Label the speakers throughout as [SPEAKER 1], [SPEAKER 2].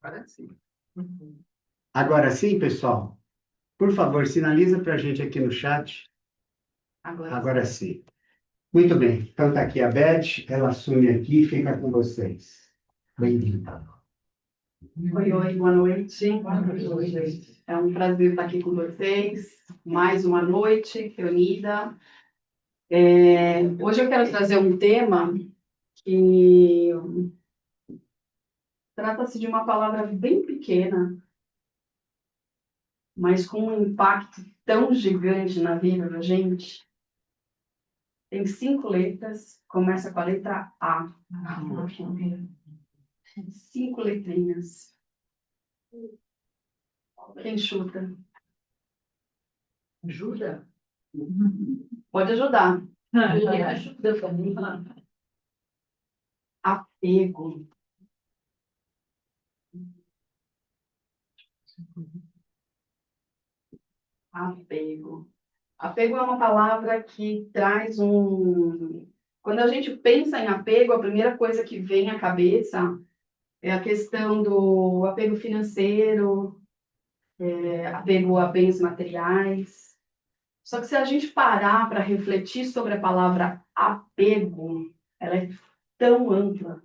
[SPEAKER 1] Agora sim.
[SPEAKER 2] Agora sim, pessoal? Por favor, sinaliza para a gente aqui no chat. Agora sim. Muito bem. Então está aqui a Beth, ela assume aqui e fica com vocês. Bem-vinda.
[SPEAKER 3] Oi, boa noite. Boa noite. É um prazer estar aqui com vocês. Mais uma noite reunida. Hoje eu quero trazer um tema que trata-se de uma palavra bem pequena, mas com um impacto tão gigante na vida da gente. Tem 5 letras, começa com a letra A. 5 letrinhas. Quem chuta?
[SPEAKER 1] Ajuda?
[SPEAKER 3] Pode ajudar.
[SPEAKER 1] Ajuda também.
[SPEAKER 3] Apego. Apego. Apego é uma palavra que traz um... Quando a gente pensa em apego, a primeira coisa que vem à cabeça é a questão do apego financeiro, apego a bens materiais. Só que se a gente parar para refletir sobre a palavra apego, ela é tão ampla,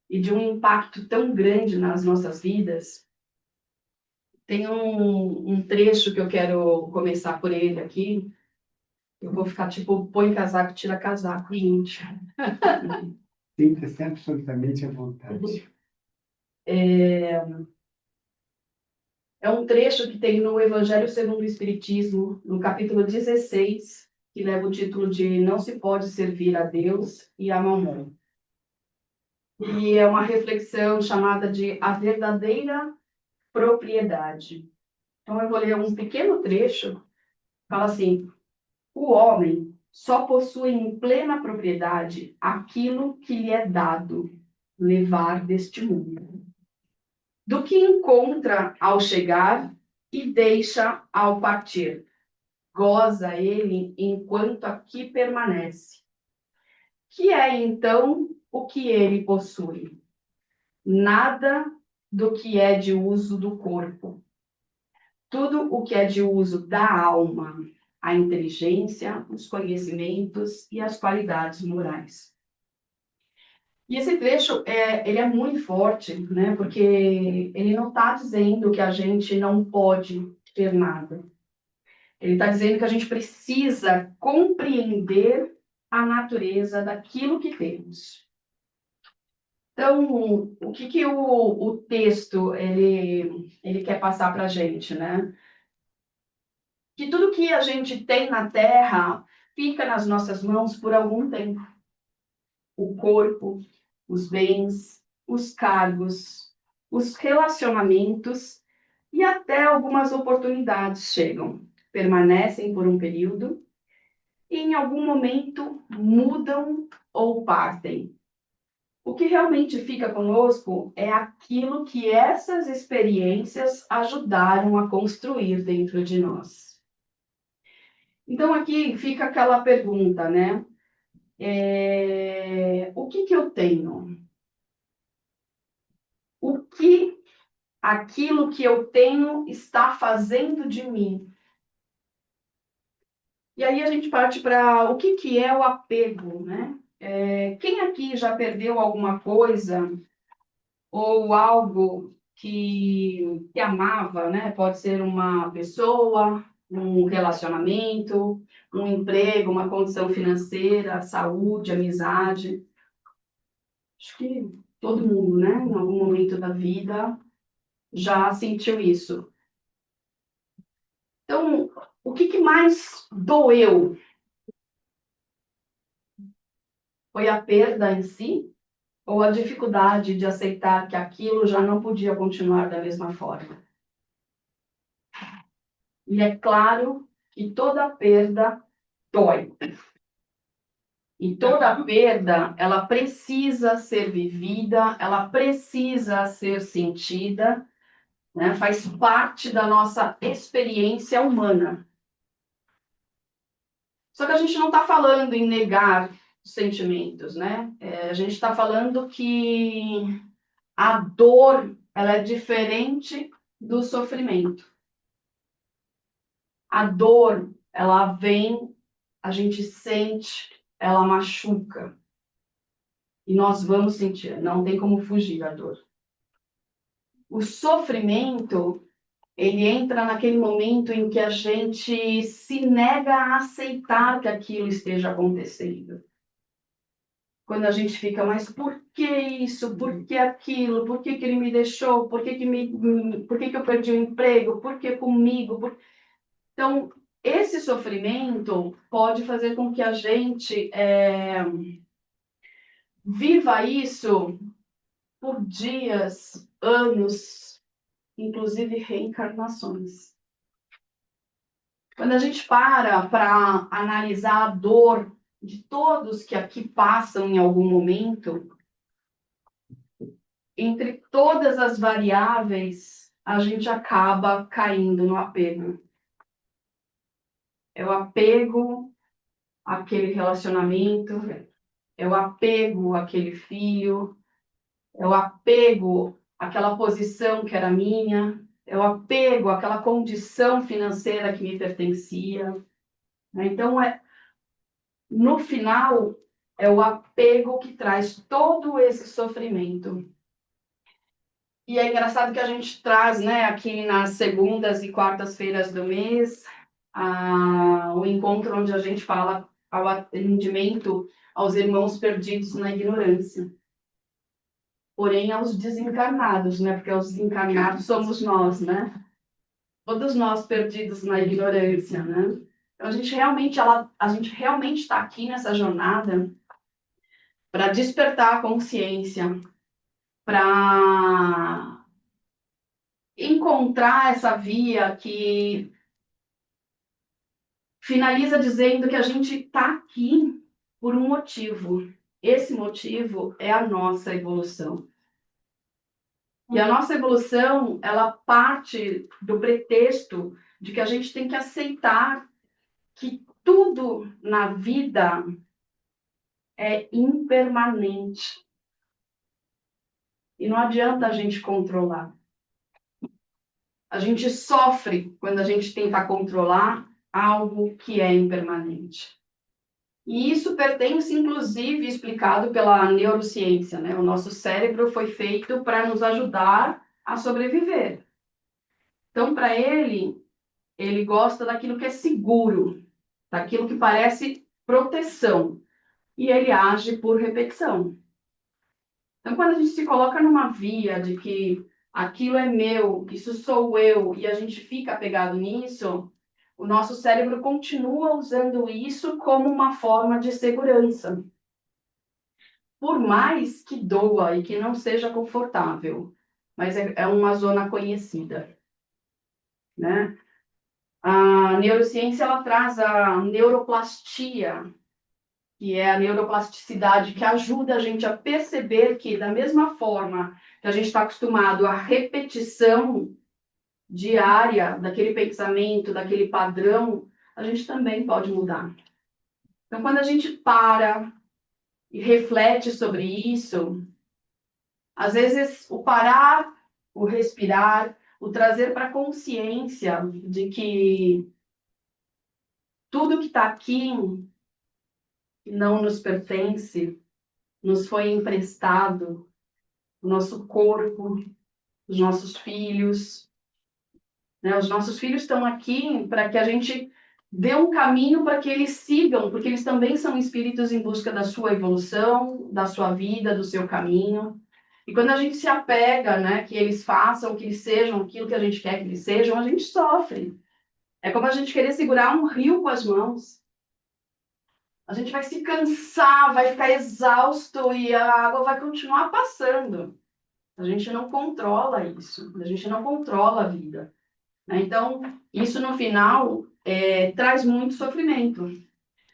[SPEAKER 3] e de um impacto tão grande nas nossas vidas. Tem um trecho que eu quero começar por ele aqui. Eu vou ficar tipo, põe casaco, tira casaco, gente.
[SPEAKER 2] Sinta-se absolutamente à vontade.
[SPEAKER 3] É um trecho que tem no Evangelho segundo o Espiritismo, no capítulo 16, que leva o título de Não se pode servir a Deus e a Mamon. E é uma reflexão chamada de A Verdadeira Propriedade. Então eu vou ler um pequeno trecho, fala assim: o homem só possui em plena propriedade aquilo que lhe é dado levar deste mundo, do que encontra ao chegar e deixa ao partir. Goza ele enquanto aqui permanece. Que é, então, o que ele possui? Nada do que é de uso do corpo. Tudo o que é de uso da alma, a inteligência, os conhecimentos e as qualidades morais. E esse trecho, ele é muito forte, né? Porque ele não está dizendo que a gente não pode ter nada. Ele está dizendo que a gente precisa compreender a natureza daquilo que temos. Então, o que o texto ele quer passar para a gente, né? Que tudo que a gente tem na Terra fica nas nossas mãos por algum tempo. O corpo, os bens, os cargos, os relacionamentos e até algumas oportunidades chegam, permanecem por um período e em algum momento mudam ou partem. O que realmente fica conosco é aquilo que essas experiências ajudaram a construir dentro de nós. Então aqui fica aquela pergunta, né? O que eu tenho? O que aquilo que eu tenho está fazendo de mim? E aí a gente parte para o que é o apego, né? Quem aqui já perdeu alguma coisa ou algo que amava, né? Pode ser uma pessoa, um relacionamento, um emprego, uma condição financeira, saúde, amizade. Acho que todo mundo, né? Em algum momento da vida já sentiu isso. Então, o que mais doeu? Foi a perda em si? Ou a dificuldade de aceitar que aquilo já não podia continuar da mesma forma? E é claro que toda perda dói. E toda perda, ela precisa ser vivida, ela precisa ser sentida, né? Faz parte da nossa experiência humana. Só que a gente não está falando em negar sentimentos, né? A gente está falando que a dor, ela é diferente do sofrimento. A dor, ela vem, a gente sente, ela machuca. E nós vamos sentir, não tem como fugir da dor. O sofrimento, ele entra naquele momento em que a gente se nega a aceitar que aquilo esteja acontecendo. Quando a gente fica, mas por que isso? Por que aquilo? Por que ele me deixou? Por que eu perdi o emprego? Por que comigo? Então, esse sofrimento pode fazer com que a gente viva isso por dias, anos, inclusive reencarnações. Quando a gente para analisar a dor de todos que aqui passam em algum momento, entre todas as variáveis, a gente acaba caindo no apego. É o apego àquele relacionamento, é o apego àquele filho, é o apego àquela posição que era minha, é o apego àquela condição financeira que me pertencia. Então, no final, é o apego que traz todo esse sofrimento. E é engraçado que a gente traz, né, aqui nas segundas e quartas-feiras do mês, o encontro onde a gente fala ao atendimento aos irmãos perdidos na ignorância. Porém, aos desencarnados, né, porque os desencarnados somos nós, né? Todos nós perdidos na ignorância, né? Então, a gente realmente está aqui nessa jornada para despertar a consciência, para encontrar essa via que finaliza dizendo que a gente está aqui por um motivo. Esse motivo é a nossa evolução. E a nossa evolução, ela parte do pretexto de que a gente tem que aceitar que tudo na vida é impermanente. E não adianta a gente controlar. A gente sofre quando a gente tenta controlar algo que é impermanente. E isso pertence, inclusive, explicado pela neurociência, né? O nosso cérebro foi feito para nos ajudar a sobreviver. Então, para ele gosta daquilo que é seguro, daquilo que parece proteção. E ele age por repetição. Então, quando a gente se coloca numa via de que aquilo é meu, isso sou eu, e a gente fica apegado nisso, o nosso cérebro continua usando isso como uma forma de segurança. Por mais que doa e que não seja confortável, mas é uma zona conhecida, né? A neurociência, ela traz a neuroplastia, que é a neuroplasticidade, que ajuda a gente a perceber que, da mesma forma que a gente está acostumado à repetição diária daquele pensamento, daquele padrão, a gente também pode mudar. Então, quando a gente para e reflete sobre isso, às vezes o parar, o respirar, o trazer para a consciência de que tudo que está aqui não nos pertence, nos foi emprestado, o nosso corpo, os nossos filhos, né? Os nossos filhos estão aqui para que a gente dê um caminho para que eles sigam, porque eles também são espíritos em busca da sua evolução, da sua vida, do seu caminho. E quando a gente se apega, né, que eles façam, que eles sejam aquilo que a gente quer que eles sejam, a gente sofre. É como a gente querer segurar um rio com as mãos. A gente vai se cansar, vai ficar exausto e a água vai continuar passando. A gente não controla isso, a gente não controla a vida. Então, isso no final traz muito sofrimento.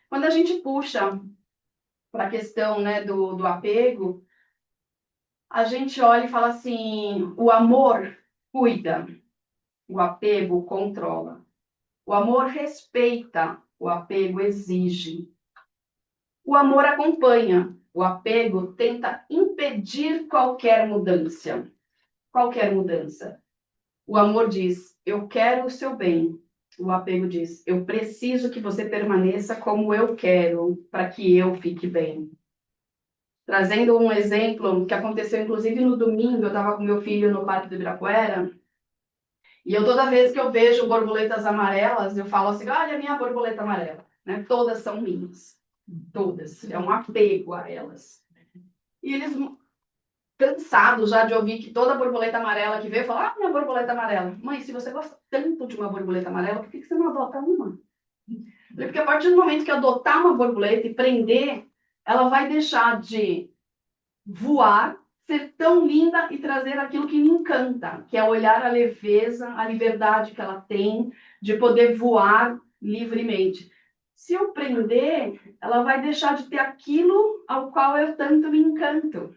[SPEAKER 3] Quando a gente puxa para a questão, né, do apego, a gente olha e fala assim, o amor cuida, o apego controla. O amor respeita, o apego exige. O amor acompanha, o apego tenta impedir qualquer mudança. Qualquer mudança. O amor diz, eu quero o seu bem. O apego diz, eu preciso que você permaneça como eu quero, para que eu fique bem. Trazendo um exemplo que aconteceu, inclusive, no domingo, eu estava com meu filho no Parque do Ibirapuera, e toda vez que eu vejo borboletas amarelas, eu falo assim, olha a minha borboleta amarela. Né? Todas são minhas. Todas. É um apego a elas. E eles, cansados já de ouvir que toda borboleta amarela que veio, falam, ah, minha borboleta amarela. Mãe, se você gosta tanto de uma borboleta amarela, por que você não adota uma? Porque a partir do momento que adotar uma borboleta e prender, ela vai deixar de voar, ser tão linda e trazer aquilo que me encanta, que é olhar a leveza, a liberdade que ela tem de poder voar livremente. Se eu prender, ela vai deixar de ter aquilo ao qual eu tanto me encanto.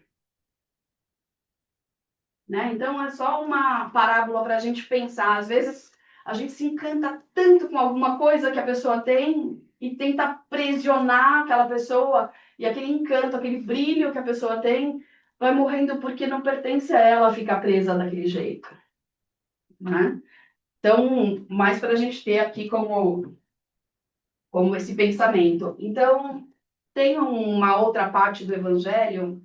[SPEAKER 3] Né? Então, é só uma parábola para a gente pensar. Às vezes, a gente se encanta tanto com alguma coisa que a pessoa tem e tenta aprisionar aquela pessoa, e aquele encanto, aquele brilho que a pessoa tem, vai morrendo porque não pertence a ela ficar presa daquele jeito. Né? Então, mais para a gente ter aqui como esse pensamento. Então, tem uma outra parte do Evangelho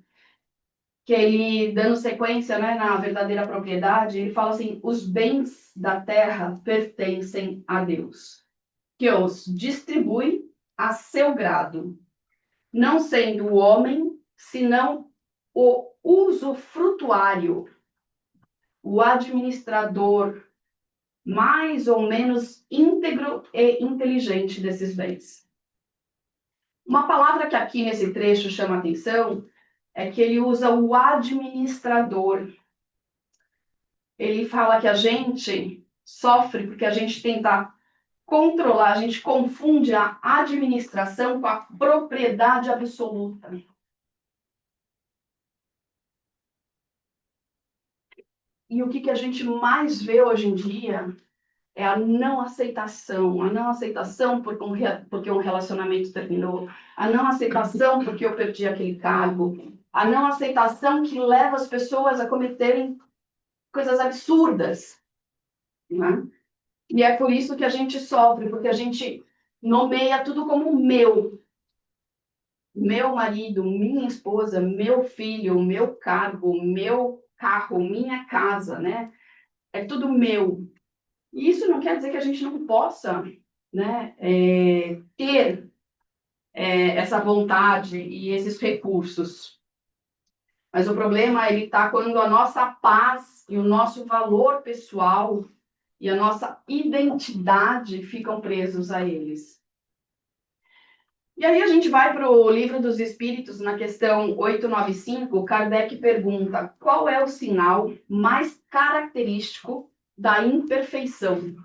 [SPEAKER 3] que ele, dando sequência, né, na verdadeira propriedade, ele fala assim, os bens da terra pertencem a Deus, que os distribui a seu grado, não sendo o homem, senão o usufrutuário, o administrador mais ou menos íntegro e inteligente desses bens. Uma palavra que aqui nesse trecho chama a atenção é que ele usa o administrador. Ele fala que a gente sofre porque a gente tenta controlar, a gente confunde a administração com a propriedade absoluta. E o que a gente mais vê hoje em dia é a não aceitação porque um relacionamento terminou, a não aceitação porque eu perdi aquele cargo, a não aceitação que leva as pessoas a cometerem coisas absurdas, né? E é por isso que a gente sofre, porque a gente nomeia tudo como meu. Meu marido, minha esposa, meu filho, meu cargo, meu carro, minha casa, né? É tudo meu. E isso não quer dizer que a gente não possa, né, ter essa vontade e esses recursos. Mas o problema ele está quando a nossa paz e o nosso valor pessoal e a nossa identidade ficam presos a eles. E aí a gente vai para o Livro dos Espíritos, na questão 895, Kardec pergunta, qual é o sinal mais característico da imperfeição?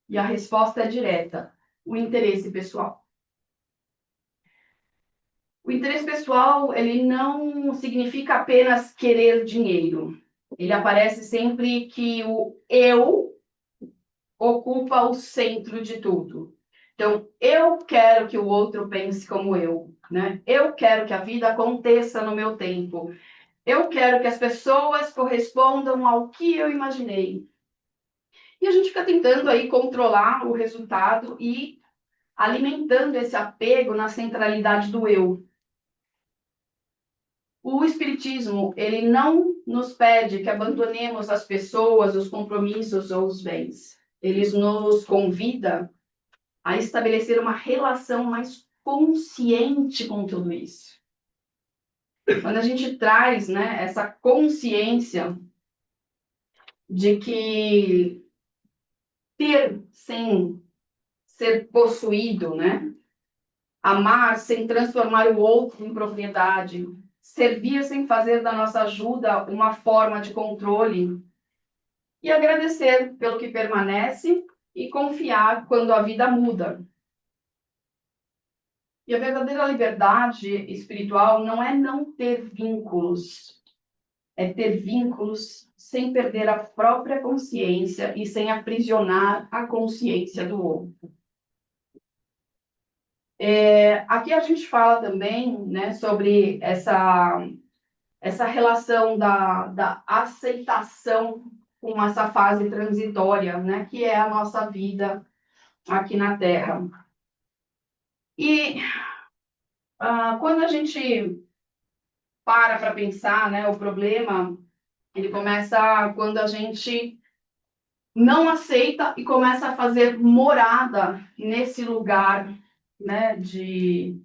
[SPEAKER 3] E a resposta é direta, o interesse pessoal. O interesse pessoal, ele não significa apenas querer dinheiro. Ele aparece sempre que o eu ocupa o centro de tudo. Então, eu quero que o outro pense como eu, né? Eu quero que a vida aconteça no meu tempo. Eu quero que as pessoas correspondam ao que eu imaginei. E a gente fica tentando aí controlar o resultado e alimentando esse apego na centralidade do eu. O Espiritismo, ele não nos pede que abandonemos as pessoas, os compromissos ou os bens. Ele nos convida a estabelecer uma relação mais consciente com tudo isso. Quando a gente traz, né, essa consciência de que ter sem ser possuído, né, amar sem transformar o outro em propriedade, servir sem fazer da nossa ajuda uma forma de controle e agradecer pelo que permanece e confiar quando a vida muda. E a verdadeira liberdade espiritual não é não ter vínculos, é ter vínculos sem perder a própria consciência e sem aprisionar a consciência do outro. Aqui a gente fala também, né, sobre essa relação da aceitação com essa fase transitória, né, que é a nossa vida aqui na Terra. E quando a gente para pensar, né, o problema, ele começa quando a gente não aceita e começa a fazer morada nesse lugar, né, de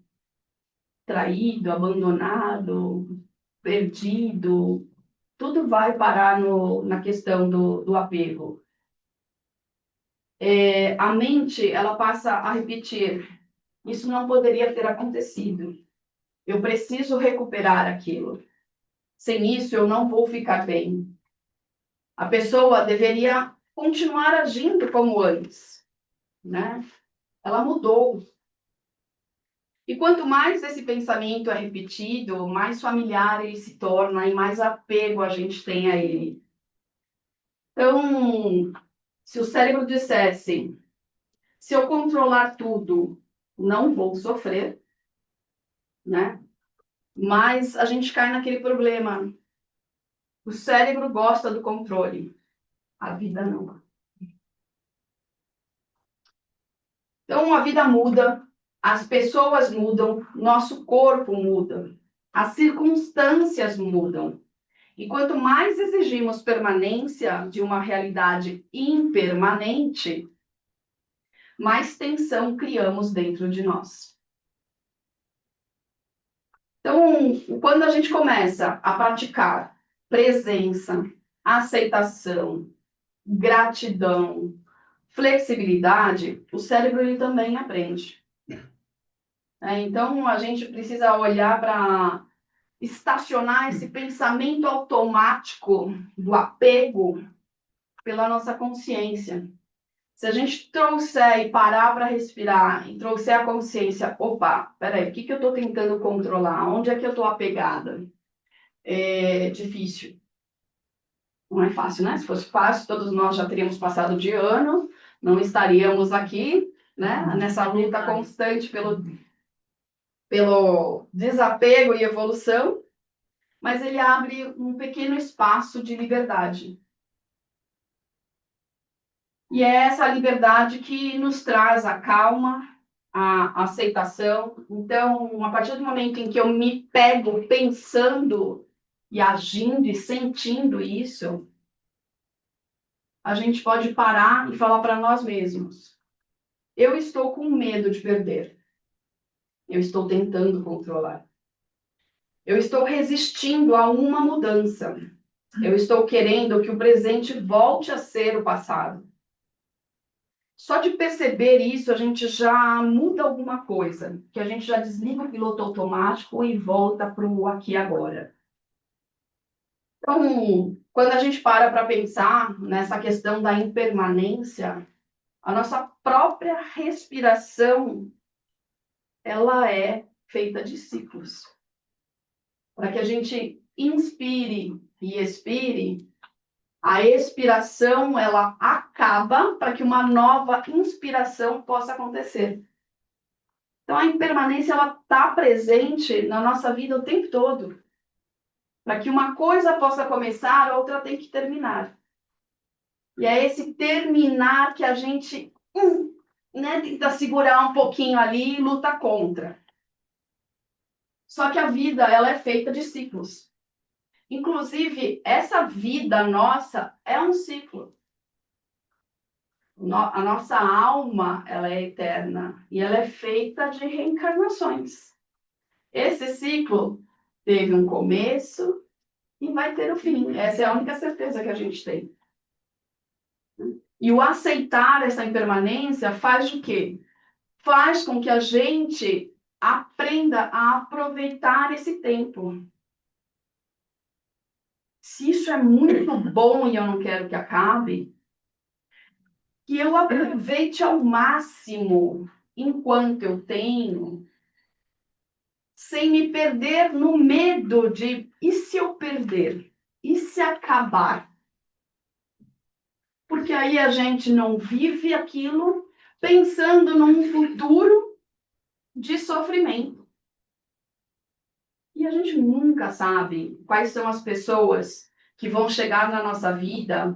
[SPEAKER 3] traído, abandonado, perdido, tudo vai parar na questão do apego. A mente, ela passa a repetir, isso não poderia ter acontecido. Eu preciso recuperar aquilo. Sem isso, eu não vou ficar bem. A pessoa deveria continuar agindo como antes, né? Ela mudou. E quanto mais esse pensamento é repetido, mais familiar ele se torna e mais apego a gente tem a ele. Então, se o cérebro dissesse, se eu controlar tudo, não vou sofrer, né? Mas a gente cai naquele problema. O cérebro gosta do controle, a vida não. Então, a vida muda, as pessoas mudam, nosso corpo muda, as circunstâncias mudam. E quanto mais exigimos permanência de uma realidade impermanente, mais tensão criamos dentro de nós. Então, quando a gente começa a praticar presença, aceitação, gratidão, flexibilidade, o cérebro ele também aprende. Então, a gente precisa olhar para estacionar esse pensamento automático do apego pela nossa consciência. Se a gente trouxer e parar para respirar e trouxer a consciência, opa, peraí, o que eu estou tentando controlar? Onde é que eu estou apegada? É difícil. Não é fácil, né? Se fosse fácil, todos nós já teríamos passado de ano, não estaríamos aqui, né? Nessa luta constante pelo desapego e evolução, mas ele abre um pequeno espaço de liberdade. E é essa liberdade que nos traz a calma, a aceitação. Então, a partir do momento em que eu me pego pensando e agindo e sentindo isso, a gente pode parar e falar para nós mesmos: eu estou com medo de perder. Eu estou tentando controlar. Eu estou resistindo a uma mudança. Eu estou querendo que o presente volte a ser o passado. Só de perceber isso, a gente já muda alguma coisa, que a gente já desliga o piloto automático e volta para o aqui e agora. Então, quando a gente para pensar nessa questão da impermanência, a nossa própria respiração, ela é feita de ciclos. Para que a gente inspire e expire, a expiração ela acaba para que uma nova inspiração possa acontecer. Então a impermanência ela está presente na nossa vida o tempo todo. Para que uma coisa possa começar, a outra tem que terminar. E é esse terminar que a gente tenta segurar um pouquinho ali e luta contra. Só que a vida ela é feita de ciclos. Inclusive, essa vida nossa é um ciclo. A nossa alma, ela é eterna e ela é feita de reencarnações. Esse ciclo teve um começo e vai ter o fim. Essa é a única certeza que a gente tem. E o aceitar essa impermanência faz o quê? Faz com que a gente aprenda a aproveitar esse tempo. Se isso é muito bom e eu não quero que acabe, que eu aproveite ao máximo enquanto eu tenho, sem me perder no medo de e se eu perder? E se acabar? Porque aí a gente não vive aquilo pensando num futuro de sofrimento. E a gente nunca sabe quais são as pessoas que vão chegar na nossa vida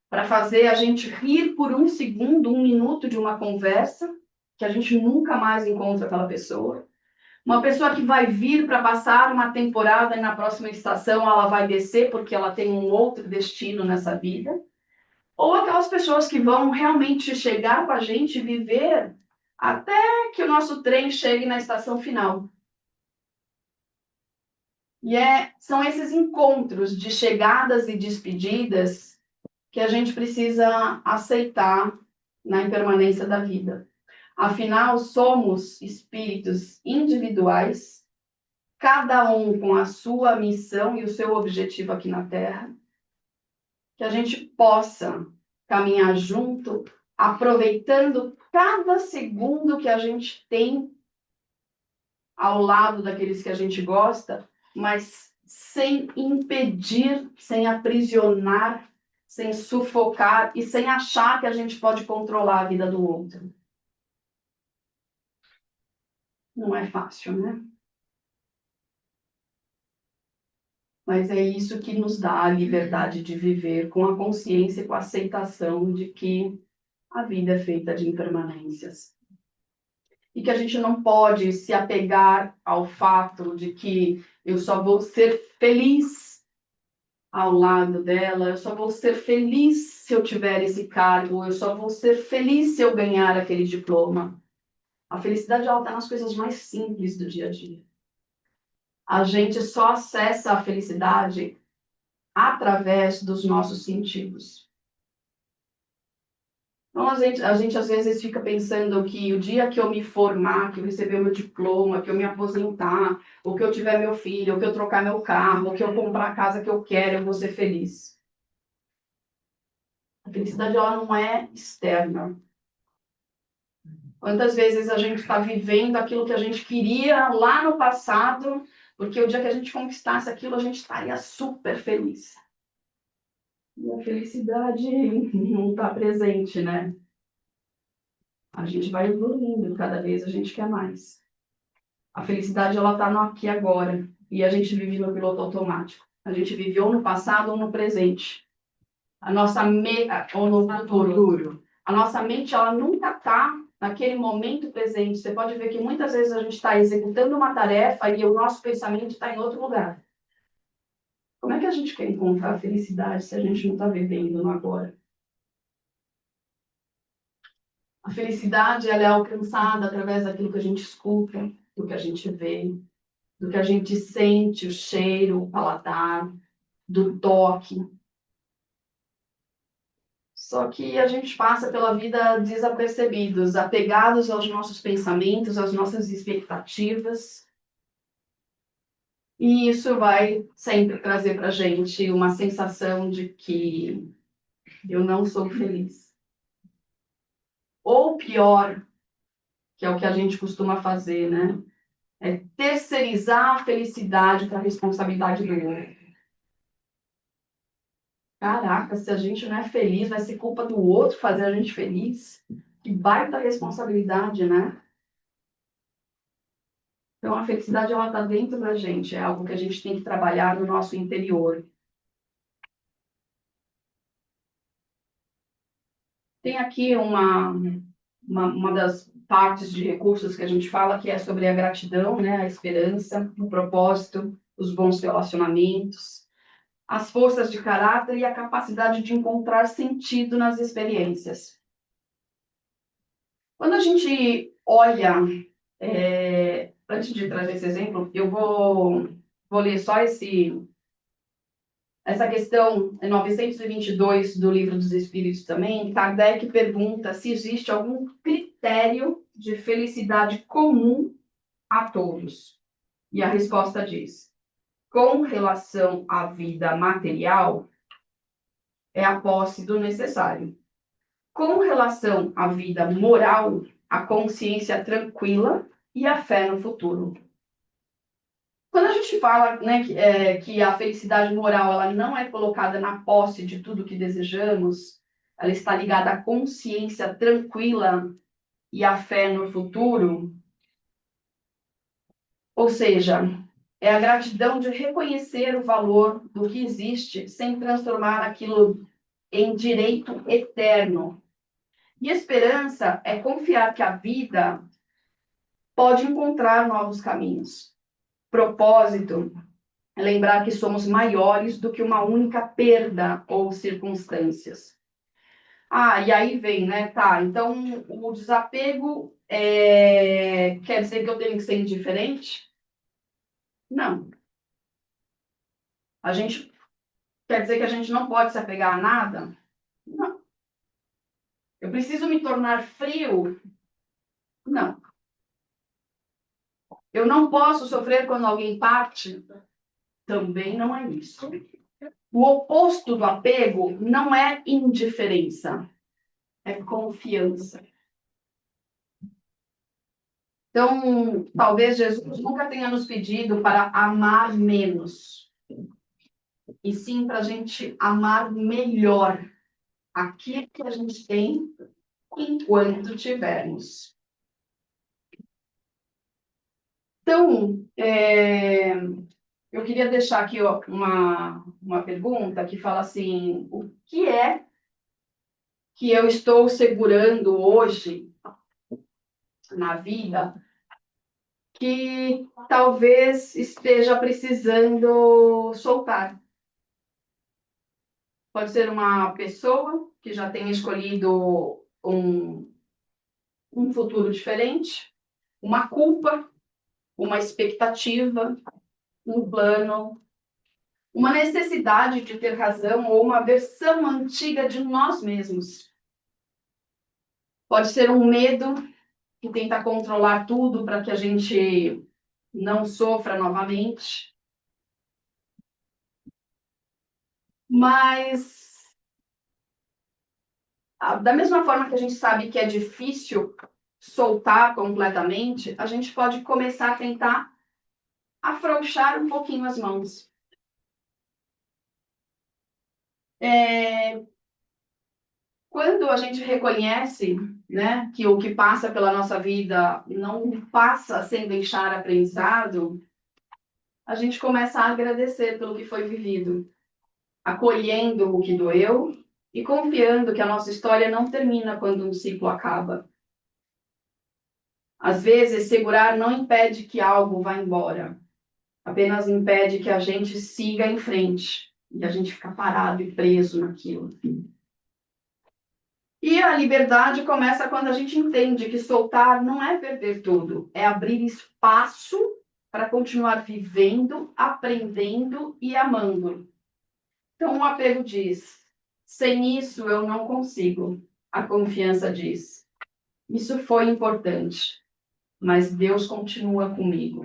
[SPEAKER 3] para fazer a gente rir por um segundo, um minuto de uma conversa, que a gente nunca mais encontra aquela pessoa. Uma pessoa que vai vir para passar uma temporada e na próxima estação ela vai descer porque ela tem um outro destino nessa vida. Ou aquelas pessoas que vão realmente chegar com a gente e viver até que o nosso trem chegue na estação final. E são esses encontros de chegadas e despedidas que a gente precisa aceitar na impermanência da vida. Afinal, somos espíritos individuais, cada um com a sua missão e o seu objetivo aqui na Terra, que a gente possa caminhar junto, aproveitando cada segundo que a gente tem ao lado daqueles que a gente gosta, mas sem impedir, sem aprisionar, sem sufocar e sem achar que a gente pode controlar a vida do outro. Não é fácil, né? Mas é isso que nos dá a liberdade de viver com a consciência e com a aceitação de que a vida é feita de impermanências. E que a gente não pode se apegar ao fato de que eu só vou ser feliz ao lado dela, eu só vou ser feliz se eu tiver esse cargo, eu só vou ser feliz se eu ganhar aquele diploma. A felicidade está nas coisas mais simples do dia a dia. A gente só acessa a felicidade através dos nossos sentidos. Então, a gente às vezes fica pensando que o dia que eu me formar, que eu receber meu diploma, que eu me aposentar, ou que eu tiver meu filho, ou que eu trocar meu carro, ou que eu comprar a casa que eu quero, eu vou ser feliz. A felicidade ela não é externa. Quantas vezes a gente está vivendo aquilo que a gente queria lá no passado, porque o dia que a gente conquistasse aquilo, a gente estaria super feliz. E a felicidade não está presente, né? A gente vai evoluindo, cada vez a gente quer mais. A felicidade, ela está no aqui e agora. E a gente vive no piloto automático. A gente vive ou no passado ou no presente. Ou no futuro. A nossa mente, ela nunca está naquele momento presente. Você pode ver que muitas vezes a gente está executando uma tarefa e o nosso pensamento está em outro lugar. Como é que a gente quer encontrar a felicidade se a gente não está vivendo no agora? A felicidade ela é alcançada através daquilo que a gente escuta, do que a gente vê, do que a gente sente, o cheiro, o paladar, do toque. Só que a gente passa pela vida desapercebidos, apegados aos nossos pensamentos, às nossas expectativas. E isso vai sempre trazer para a gente uma sensação de que eu não sou feliz. Ou pior, que é o que a gente costuma fazer, né? É terceirizar a felicidade para a responsabilidade do outro. Caraca, se a gente não é feliz, vai ser culpa do outro fazer a gente feliz? Que baita responsabilidade, né? Então, a felicidade, ela está dentro da gente. É algo que a gente tem que trabalhar no nosso interior. Tem aqui uma das partes de recursos que a gente fala, que é sobre a gratidão, né? A esperança, o propósito, os bons relacionamentos, as forças de caráter e a capacidade de encontrar sentido nas experiências. Quando a gente olha, antes de trazer esse exemplo, eu vou ler só essa questão 922 do Livro dos Espíritos também. Kardec pergunta se existe algum critério de felicidade comum a todos. E a resposta diz: com relação à vida material, é a posse do necessário. Com relação à vida moral, a consciência tranquila e a fé no futuro. Quando a gente fala, né, que a felicidade moral ela não é colocada na posse de tudo que desejamos, ela está ligada à consciência tranquila e à fé no futuro, Ou seja, é a gratidão de reconhecer o valor do que existe sem transformar aquilo em direito eterno. E esperança é confiar que a vida pode encontrar novos caminhos. Propósito é lembrar que somos maiores do que uma única perda ou circunstâncias. E aí vem, né? Tá, então o desapego quer dizer que eu tenho que ser indiferente? Não. A gente quer dizer que a gente não pode se apegar a nada? Não. Eu preciso me tornar frio? Não. Eu não posso sofrer quando alguém parte? Também não é isso. O oposto do apego não é indiferença, é confiança. Então, talvez Jesus nunca tenha nos pedido para amar menos, e sim para a gente amar melhor aquilo que a gente tem enquanto tivermos. Então, eu queria deixar aqui uma pergunta que fala assim: o que é que eu estou segurando hoje na vida que talvez esteja precisando soltar? Pode ser uma pessoa que já tenha escolhido um futuro diferente, uma culpa, uma expectativa, um plano, uma necessidade de ter razão ou uma versão antiga de nós mesmos. Pode ser um medo que tenta controlar tudo para que a gente não sofra novamente. Mas, da mesma forma que a gente sabe que é difícil soltar completamente, a gente pode começar a tentar afrouxar um pouquinho as mãos. Quando a gente reconhece, né, que o que passa pela nossa vida não passa sem deixar aprendizado, a gente começa a agradecer pelo que foi vivido, acolhendo o que doeu e confiando que a nossa história não termina quando um ciclo acaba. Às vezes, segurar não impede que algo vá embora, apenas impede que a gente siga em frente e a gente fica parado e preso naquilo. E a liberdade começa quando a gente entende que soltar não é perder tudo, é abrir espaço para continuar vivendo, aprendendo e amando. Então o apego diz: sem isso eu não consigo. A confiança diz: isso foi importante, mas Deus continua comigo.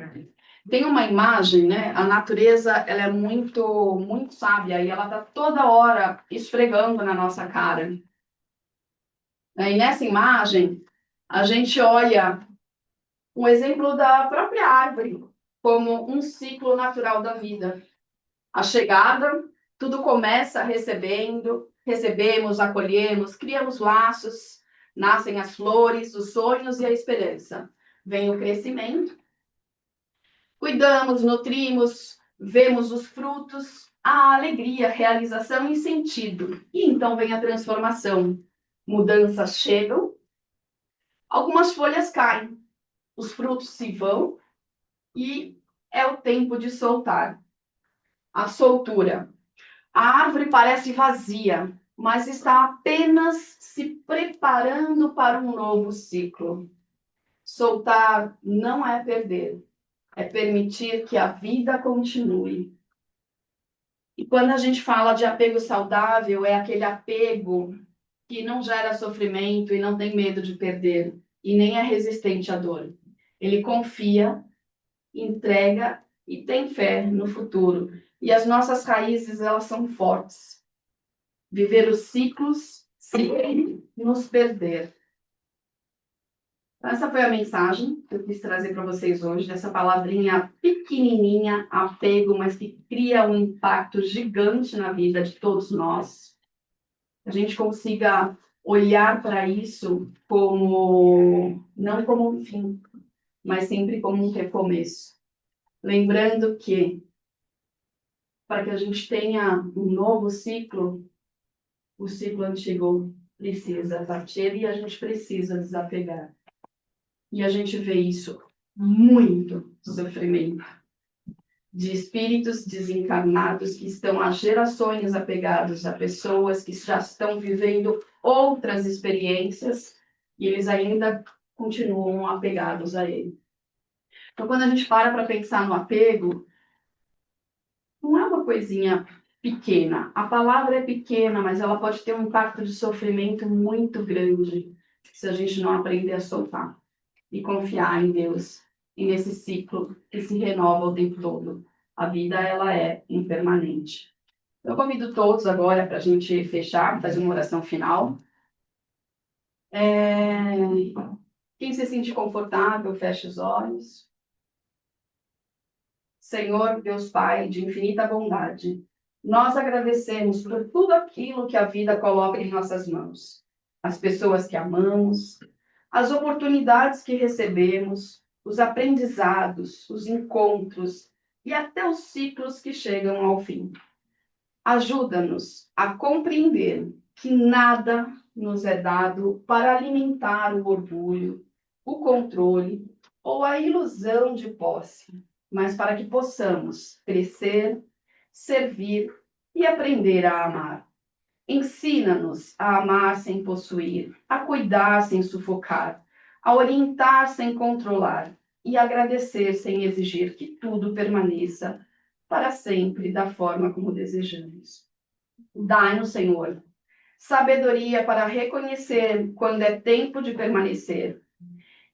[SPEAKER 3] Tem uma imagem, né? A natureza, ela é muito sábia e ela está toda hora esfregando na nossa cara. E nessa imagem, a gente olha um exemplo da própria árvore como um ciclo natural da vida. A chegada, tudo começa recebemos, acolhemos, criamos laços, nascem as flores, os sonhos e a esperança. Vem o crescimento, cuidamos, nutrimos, vemos os frutos, a alegria, realização e sentido. E então vem a transformação. Mudanças chegam, algumas folhas caem, os frutos se vão e é o tempo de soltar. A soltura. A árvore parece vazia, mas está apenas se preparando para um novo ciclo. Soltar não é perder, é permitir que a vida continue. E quando a gente fala de apego saudável, é aquele apego que não gera sofrimento e não tem medo de perder, e nem é resistente à dor. Ele confia, entrega e tem fé no futuro. E as nossas raízes, elas são fortes. Viver os ciclos sem nos perder. Essa foi a mensagem que eu quis trazer para vocês hoje, dessa palavrinha pequenininha, apego, mas que cria um impacto gigante na vida de todos nós. A gente consiga olhar para isso como, não como um fim, mas sempre como um recomeço. lembrando que, para que a gente tenha um novo ciclo, o ciclo antigo precisa partir e a gente precisa desapegar. E a gente vê isso muito sofrimento de espíritos desencarnados que estão há gerações apegados a pessoas que já estão vivendo outras experiências e eles ainda continuam apegados a ele. Então, quando a gente para pensar no apego, não é uma coisinha pequena. A palavra é pequena, mas ela pode ter um impacto de sofrimento muito grande se a gente não aprender a soltar e confiar em Deus e nesse ciclo que se renova o tempo todo. A vida, ela é impermanente. Eu convido todos agora para a gente fechar, fazer uma oração final. Quem se sente confortável, feche os olhos. Senhor, Deus Pai, de infinita bondade, nós agradecemos por tudo aquilo que a vida coloca em nossas mãos. As pessoas que amamos, as oportunidades que recebemos, os aprendizados, os encontros e até os ciclos que chegam ao fim. Ajuda-nos a compreender que nada nos é dado para alimentar o orgulho, o controle ou a ilusão de posse, mas para que possamos crescer, servir e aprender a amar. Ensina-nos a amar sem possuir, a cuidar sem sufocar, a orientar sem controlar e agradecer sem exigir que tudo permaneça para sempre da forma como desejamos. Dai-nos, Senhor, sabedoria para reconhecer quando é tempo de permanecer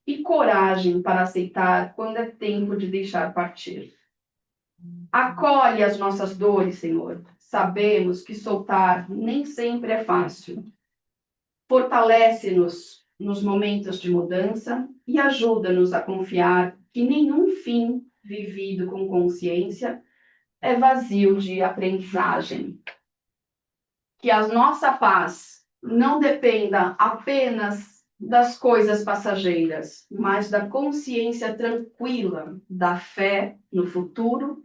[SPEAKER 3] e coragem para aceitar quando é tempo de deixar partir. Acolhe as nossas dores, Senhor. Sabemos que soltar nem sempre é fácil. Fortalece-nos nos momentos de mudança e ajuda-nos a confiar que nenhum fim vivido com consciência é vazio de aprendizagem. Que a nossa paz não dependa apenas das coisas passageiras, mas da consciência tranquila, da fé no futuro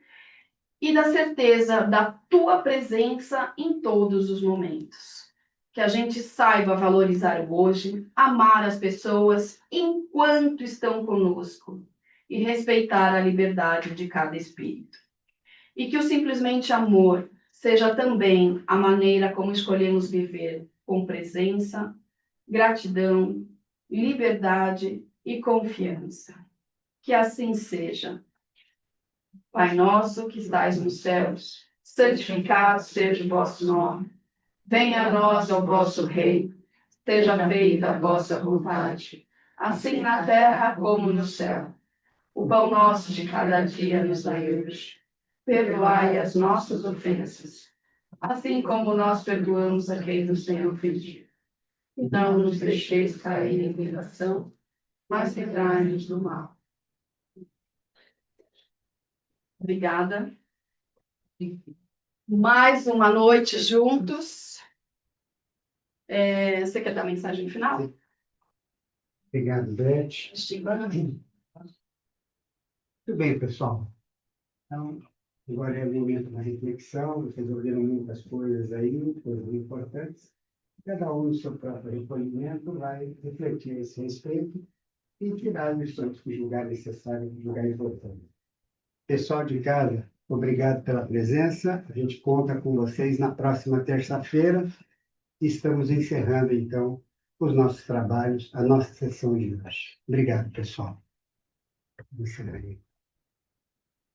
[SPEAKER 3] e da certeza da tua presença em todos os momentos. Que a gente saiba valorizar o hoje, amar as pessoas enquanto estão conosco e respeitar a liberdade de cada espírito. E que o simplesmente amor seja também a maneira como escolhemos viver, com presença, gratidão, liberdade e confiança. Que assim seja. Pai nosso que estais nos céus, santificado seja o vosso nome. Venha a nós o vosso reino. Seja feita a vossa vontade, assim na terra como no céu. O pão nosso de cada dia nos dai hoje. Perdoai as nossas ofensas, assim como nós perdoamos a quem nos tem ofendido. Não nos deixeis cair em tentação, mas livrai-nos do mal. Obrigada. Mais uma noite juntos. Você quer dar mensagem final?
[SPEAKER 2] Obrigado, Beth.
[SPEAKER 3] Estiva.
[SPEAKER 2] Muito bem, pessoal. Então, agora é o momento da reflexão. Vocês ouviram muitas coisas aí, coisas importantes. Cada um no seu próprio recolhimento vai refletir a esse respeito e tirar as lições que julgar necessário, que julgar importante. Pessoal de casa, obrigado pela presença. A gente conta com vocês na próxima terça-feira. Estamos encerrando, então, os nossos trabalhos, a nossa sessão de hoje. Obrigado, pessoal. Encerrei.